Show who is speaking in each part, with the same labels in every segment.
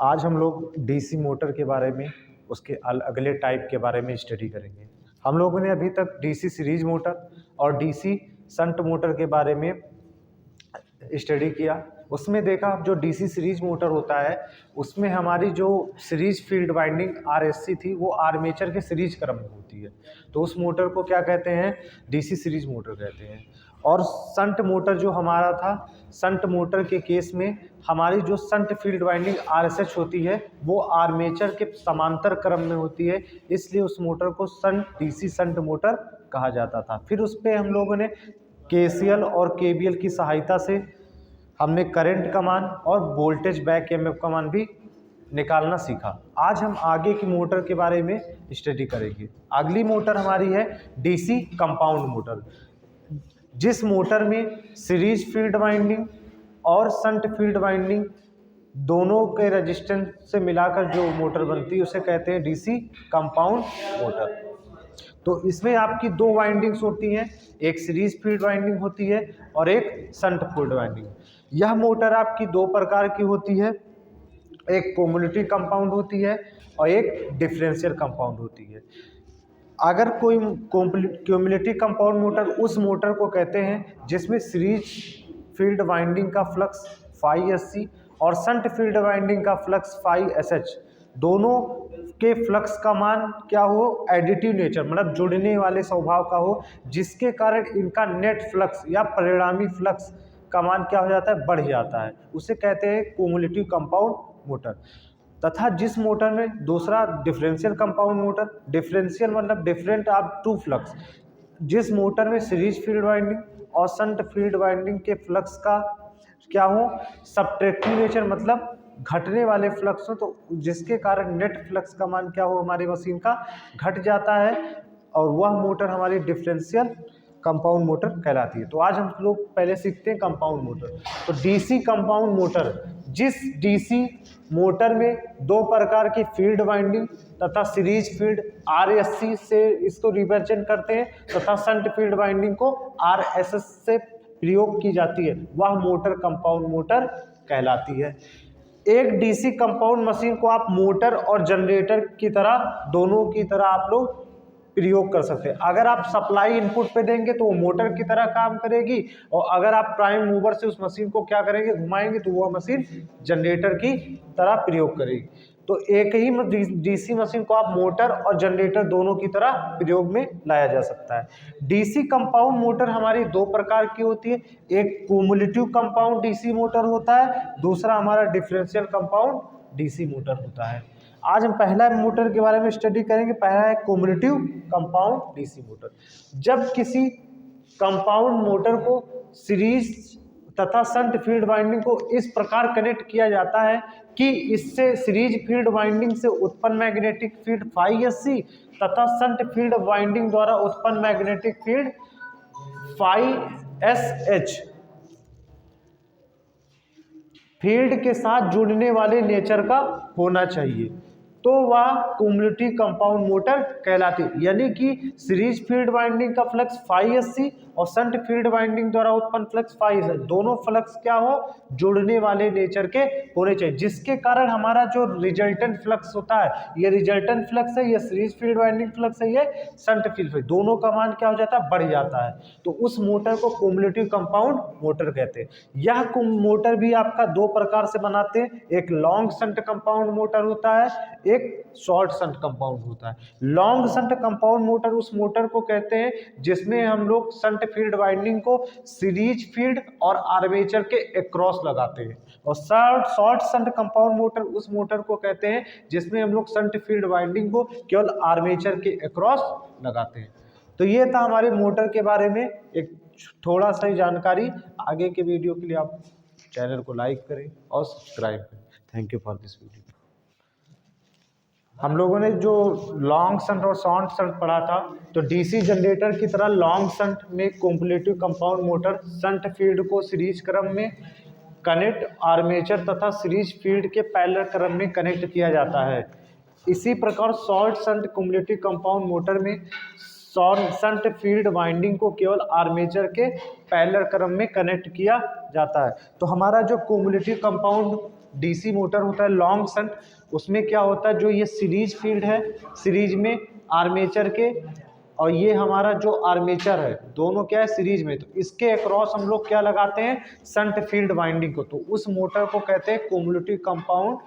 Speaker 1: आज हम लोग डीसी मोटर के बारे में, उसके अगले टाइप के बारे में स्टडी करेंगे। हम लोगों ने अभी तक डीसी सीरीज मोटर और डीसी शंट मोटर के बारे में स्टडी किया। उसमें देखा जो डीसी सीरीज मोटर होता है उसमें हमारी जो सीरीज फील्ड वाइंडिंग आरएससी थी वो आर्मेचर के सीरीज क्रम में होती है, तो उस मोटर को क्या कहते हैं? डीसी सीरीज मोटर कहते हैं। और शंट मोटर जो हमारा था, शंट मोटर के केस में हमारी जो शंट फील्ड वाइंडिंग आरएसएच होती है वो आर्मेचर के समांतर क्रम में होती है, इसलिए उस मोटर को शंट डीसी शंट मोटर कहा जाता था। फिर उस पर हम लोगों ने केसीएल और केबीएल की सहायता से हमने करंट का मान और वोल्टेज बैक ईएमएफ का मान भी निकालना सीखा। आज हम आगे की मोटर के बारे में स्टडी करेंगे। अगली मोटर हमारी है डीसी कंपाउंड मोटर, जिस मोटर में सीरीज फील्ड वाइंडिंग और शंट फील्ड वाइंडिंग दोनों के रेजिस्टेंस से मिलाकर जो मोटर बनती है उसे कहते हैं डीसी कंपाउंड मोटर। तो इसमें आपकी दो वाइंडिंग्स होती हैं, एक सीरीज फील्ड वाइंडिंग होती है और एक शंट फील्ड वाइंडिंग। यह मोटर आपकी दो प्रकार की होती है, एक कम्युनिटी कंपाउंड होती है और एक डिफरेंशियल कंपाउंड होती है। अगर कोई क्यूमुलेटिव कंपाउंड मोटर उस मोटर को कहते हैं जिसमें सीरीज फील्ड वाइंडिंग का फ्लक्स फाई एससी और शंट फील्ड वाइंडिंग का फ्लक्स फाई एसएच दोनों के फ्लक्स का मान क्या हो, एडिटिव नेचर मतलब जुड़ने वाले स्वभाव का हो, जिसके कारण इनका नेट फ्लक्स या परिणामी फ्लक्स का मान क्या हो जाता है, बढ़ जाता है, उसे कहते हैं क्यूमुलेटिव कंपाउंड मोटर। तथा जिस मोटर में दूसरा डिफरेंशियल कंपाउंड मोटर, डिफरेंशियल मतलब डिफरेंट ऑफ टू फ्लक्स, जिस मोटर में सीरीज फील्ड वाइंडिंग और शंट फील्ड वाइंडिंग के फ्लक्स का क्या हो, सब्ट्रैक्टिव नेचर मतलब घटने वाले फ्लक्स हो, तो जिसके कारण नेट फ्लक्स का मान क्या हो, हमारी मशीन का घट जाता है, और वह मोटर हमारी डिफरेंशियल कंपाउंड मोटर कहलाती है। तो आज हम लोग पहले सीखते हैं कंपाउंड मोटर। तो डीसी कंपाउंड मोटर, जिस डीसी मोटर में दो प्रकार की फील्ड वाइंडिंग तथा सीरीज फील्ड आरएससी से इसको रिप्रेजेंट करते हैं तथा शंट फील्ड वाइंडिंग को आरएसएस से प्रयोग की जाती है, वह मोटर कंपाउंड मोटर कहलाती है। एक डीसी कंपाउंड मशीन को आप मोटर और जनरेटर की तरह, दोनों की तरह आप लोग प्रयोग कर सकते हैं। अगर आप सप्लाई इनपुट पे देंगे तो वो मोटर की तरह काम करेगी, और अगर आप प्राइम मूवर से उस मशीन को क्या करेंगे, घुमाएंगे, तो वह मशीन जनरेटर की तरह प्रयोग करेगी। तो एक ही डीसी मशीन को आप मोटर और जनरेटर दोनों की तरह प्रयोग में लाया जा सकता है। डीसी कंपाउंड मोटर हमारी दो प्रकार की होती है, एक क्यूमुलेटिव कंपाउंड डीसी मोटर होता है, दूसरा हमारा डिफरेंशियल कंपाउंड डीसी मोटर होता है। आज हम पहला मोटर के बारे में स्टडी करेंगे। पहला है क्यूमुलेटिव कंपाउंड डीसी मोटर। जब किसी कंपाउंड मोटर को सीरीज तथा शंट फील्ड वाइंडिंग को इस प्रकार कनेक्ट किया जाता है कि इससे सीरीज फील्ड वाइंडिंग से उत्पन्न मैग्नेटिक फील्ड फाई एससी तथा शंट फील्ड वाइंडिंग द्वारा उत्पन्न magnetic field phi SH field के साथ जुड़ने वाले नेचर का होना चाहिए, तो वह क्यूमुलेटिव कंपाउंड मोटर कहलाती है। यानी कि सीरीज फील्ड वाइंडिंग का फ्लक्स फाई एससी और शंट फील्ड वाइंडिंग द्वारा उत्पन्न फ्लक्स फाई एसएच, दोनों फ्लक्स क्या हो, जुड़ने वाले नेचर के होने चाहिए, जिसके कारण हमारा जो रिजल्टेंट फ्लक्स होता है, ये रिजल्टेंट फ्लक्स है, ये सीरीज फील्ड वाइंडिंग फ्लक्स है, ये शंट फील्ड फ्लक्स, दोनों का मान क्या हो जाता है, बढ़ जाता है। तो उस मोटर को क्यूमुलेटिव कंपाउंड मोटर कहते हैं। यह मोटर भी आपका दो प्रकार से बनाते हैं, एक लॉन्ग शंट कंपाउंड मोटर होता है, एक शॉर्ट शंट कंपाउंड होता है। लॉन्ग शंट कंपाउंड मोटर उस मोटर को कहते हैं जिसमें हम लोग शंट फील्ड वाइंडिंग को सीरीज फील्ड और आर्मेचर के अक्रॉस लगाते हैं, और शॉर्ट शंट कंपाउंड मोटर उस मोटर को कहते हैं जिसमें हम लोग शंट फील्ड वाइंडिंग को केवल आर्मेचर के अक्रॉस लगाते हैं। तो ये था हमारे मोटर के बारे में एक थोड़ा सा ही जानकारी। आगे के वीडियो के लिए आप चैनल को लाइक करें और सब्सक्राइब करें। Thank you for this video. हम लोगों ने जो लॉन्ग शंट और शॉर्ट शंट पढ़ा था, तो डीसी जनरेटर की तरह लॉन्ग शंट में cumulative compound motor shunt field को सीरीज क्रम में कनेक्ट आर्मेचर तथा सीरीज फील्ड के पैरेलल क्रम में कनेक्ट किया जाता है। इसी प्रकार short shunt cumulative compound motor में शंट फील्ड वाइंडिंग को केवल आर्मेचर के पैरेलल क्रम में कनेक्ट किया जाता है। तो हमारा जो क्यूमुलेटिव कंपाउंड डीसी मोटर होता है लॉन्ग शंट, उसमें क्या होता है, जो ये सीरीज फील्ड है, सीरीज में आर्मेचर के और ये हमारा जो आर्मेचर है दोनों क्या है सीरीज में, तो इसके अक्रॉस हम लोग क्या लगाते हैं, शंट फील्ड वाइंडिंग को, तो उस मोटर को कहते हैं cumulative compound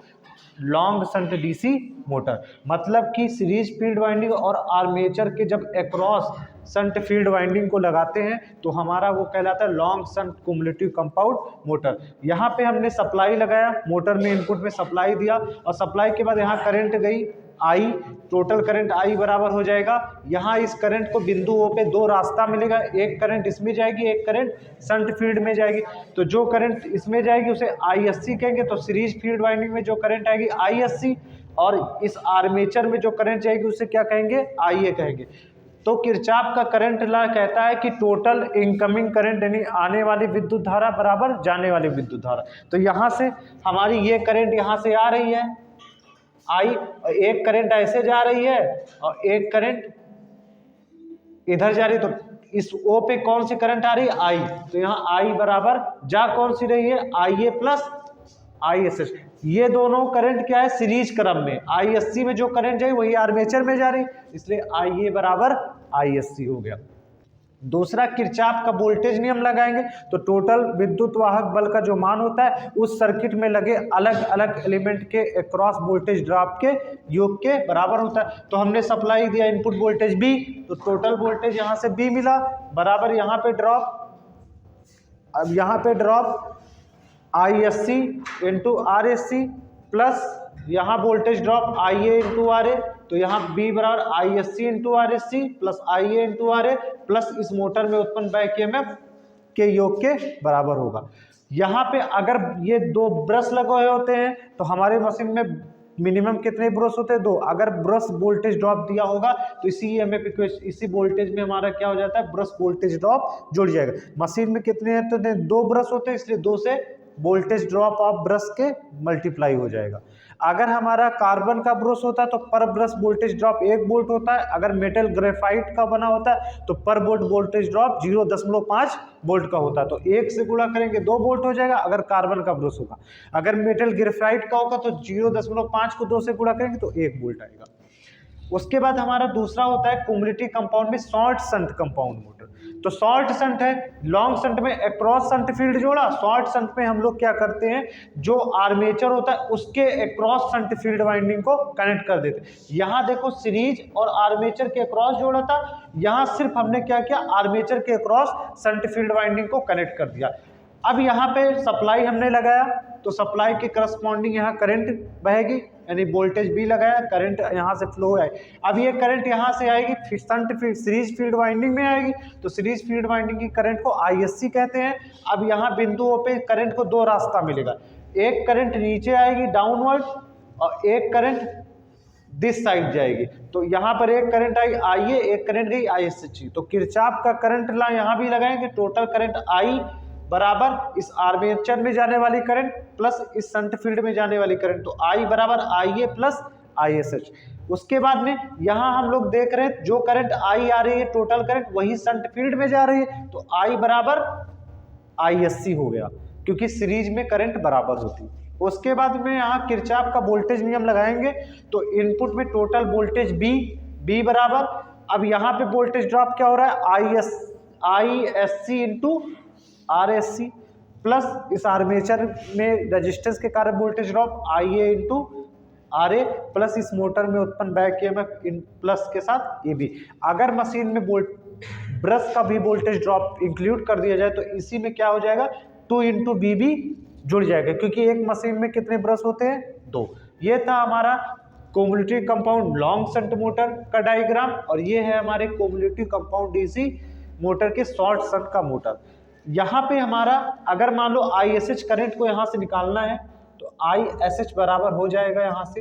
Speaker 1: long shunt DC motor. मतलब कि सीरीज फील्ड वाइंडिंग और आर्मेचर के जब अक्रॉस शंट फील्ड वाइंडिंग को लगाते हैं तो हमारा वो कहलाता है long shunt cumulative compound motor. यहाँ पे हमने सप्लाई लगाया, मोटर में इनपुट में सप्लाई दिया और सप्लाई के बाद यहाँ करंट गई आई, टोटल करंट आई बराबर हो जाएगा, यहाँ इस करंट को बिंदु ओ पे दो रास्ता मिलेगा, एक करंट इसमें जाएगी, एक करंट शंट फील्ड में जाएगी। तो जो करंट इसमें जाएगी उसे ISC कहेंगे, तो सीरीज फील्ड वाइंडिंग में जो करंट आएगी ISC, और इस आर्मेचर में जो करंट जाएगी उसे क्या कहेंगे, IA कहेंगे। तो किरचॉफ का करंट लॉ कहता है कि टोटल इनकमिंग करंट यानी आने वाली विद्युत धारा बराबर जाने वाली विद्युत धारा। तो यहाँ से हमारी ये करंट यहाँ से आ रही है आई, एक करंट ऐसे जा रही है और एक करंट इधर जा रही है, तो इस ओ पे कौन सी करंट आ रही है, आई, तो यहाँ आई बराबर जा कौन सी रही है, IA प्लस ISS। ये दोनों करंट क्या है सीरीज क्रम में, ISC में जो करंट जाए वही आर्मेचर में जा रही, इसलिए IA बराबर ISC हो गया। दूसरा किरचॉफ का वोल्टेज नियम लगाएंगे, तो टोटल विद्युत वाहक बल का जो मान होता है उस सर्किट में लगे अलग अलग एलिमेंट के अक्रॉस वोल्टेज ड्रॉप के योग के बराबर होता है। तो हमने सप्लाई दिया इनपुट वोल्टेज B, तो टोटल वोल्टेज यहाँ से B मिला बराबर यहाँ पे ड्रॉप, अब यहाँ पे drop ISC into RSC plus यहाँ voltage drop IA into RA, तो यहाँ B बराबर ISC into RSC plus IA into RA plus इस मोटर में उत्पन्न बैक EMF के योग के बराबर होगा। यहाँ पे अगर ये दो ब्रश लगे हुए होते हैं तो हमारे मशीन में मिनिमम कितने ब्रश होते हैं, दो। अगर ब्रश वोल्टेज ड्रॉप दिया होगा तो इसी EMF इसी वोल्टेज में हमारा क्या हो जाता है, ब्रश वोल्टेज ड्रॉप जुड़ जाएगा। मशीन में कितने हैं, तो दो ब्रश होते हैं, इसलिए दो से वोल्टेज ड्रॉप ऑफ ब्रश के मल्टीप्लाई हो जाएगा। अगर हमारा कार्बन का ब्रश होता है तो पर ब्रश वोल्टेज ड्रॉप 1 वोल्ट होता है, अगर मेटल ग्रेफाइट का बना होता है तो पर वोल्ट वोल्टेज ड्रॉप 0.5 वोल्ट का होता है, तो 1 से गुणा करेंगे 2 वोल्ट हो जाएगा अगर कार्बन का ब्रश होगा। अगर मेटल ग्रेफाइट का होगा तो 0.5 को 2 से गुणा करेंगे तो 1 वोल्ट आएगा। उसके बाद हमारा दूसरा होता है क्युमुलेटिव कंपाउंड में शॉर्ट शंट कंपाउंड मोटर। तो शॉर्ट शंट है, लॉन्ग शंट में अक्रॉस शंट फील्ड जोड़ा, शॉर्ट शंट में हम लोग क्या करते हैं, जो आर्मेचर होता है उसके अक्रॉस शंट फील्ड वाइंडिंग को कनेक्ट कर देते हैं। यहाँ देखो सीरीज और आर्मेचर के अक्रॉस जोड़ा था, यहाँ सिर्फ हमने क्या किया, आर्मेचर के अक्रॉस शंट फील्ड वाइंडिंग को कनेक्ट कर दिया। अब यहाँ पे सप्लाई हमने लगाया तो सप्लाई के करस्पॉन्डिंग यहाँ करंट बहेगी, यानी वोल्टेज भी लगाया, करंट यहाँ से फ्लो है। अब ये करंट यहाँ से आएगी shunt field series field winding में आएगी, तो सीरीज फील्ड वाइंडिंग की करंट को ISC कहते हैं। अब यहाँ बिंदुओं पे करंट को दो रास्ता मिलेगा, एक करंट नीचे आएगी डाउनवर्ड और एक करंट दिस साइड जाएगी। तो यहाँ पर एक करंट आई IA, एक करंट गई ISC। तो किरचॉफ का करंट ला यहाँ भी लगाएंगे, टोटल करंट I बराबर इस आर्मेचर में जाने वाली करंट प्लस इस शंट फील्ड में जाने वाली करंट, तो I बराबर IA प्लस ISH। उसके बाद में यहाँ हम लोग देख रहे हैं जो करंट I आ रही है टोटल करंट वही शंट फील्ड में जा रही है, तो I बराबर ISC हो गया क्योंकि सीरीज में करंट बराबर होती है। उसके बाद में यहाँ किरचॉफ का वोल्टेज नियम लगाएंगे, तो इनपुट में टोटल वोल्टेज B बराबर, अब यहाँ पे वोल्टेज ड्रॉप क्या हो रहा है, ISC इंटू RSC प्लस इस आर्मेचर में रेजिस्टेंस के कारण voltage drop IA into RA plus इस मोटर में उत्पन्न बैक EMF इन प्लस के साथ AB। अगर मशीन में ब्रश का भी वोल्टेज ड्रॉप इंक्लूड कर दिया जाए तो इसी में क्या हो जाएगा, 2 इंटू BB जुड़ जाएगा, क्योंकि एक मशीन में कितने ब्रश होते हैं, 2। ये था हमारा cumulative compound long shunt motor का डायग्राम, और ये है हमारे क्युमुलेटिव कंपाउंड DC मोटर के शॉर्ट शंट का मोटर। यहाँ पे हमारा अगर मान लो ISH करंट को यहाँ से निकालना है तो ISH बराबर हो जाएगा, यहाँ से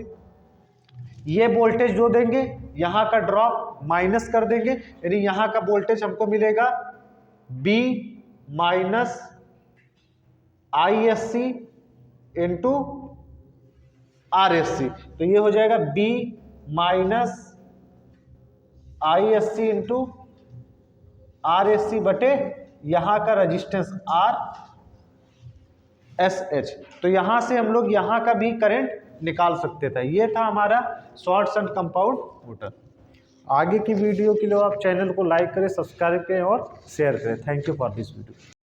Speaker 1: ये वोल्टेज जो देंगे यहाँ का ड्रॉप माइनस कर देंगे, यानी यहाँ का वोल्टेज हमको मिलेगा B minus ISC into RSC, तो ये हो जाएगा B minus ISC into RSC बटे यहाँ का रजिस्टेंस R SH। तो यहाँ से हम लोग यहाँ का भी करंट निकाल सकते थे। ये था हमारा शॉर्ट शंट कंपाउंड मोटर। आगे की वीडियो के लिए आप चैनल को लाइक करें, सब्सक्राइब करें और शेयर करें। Thank you for this video.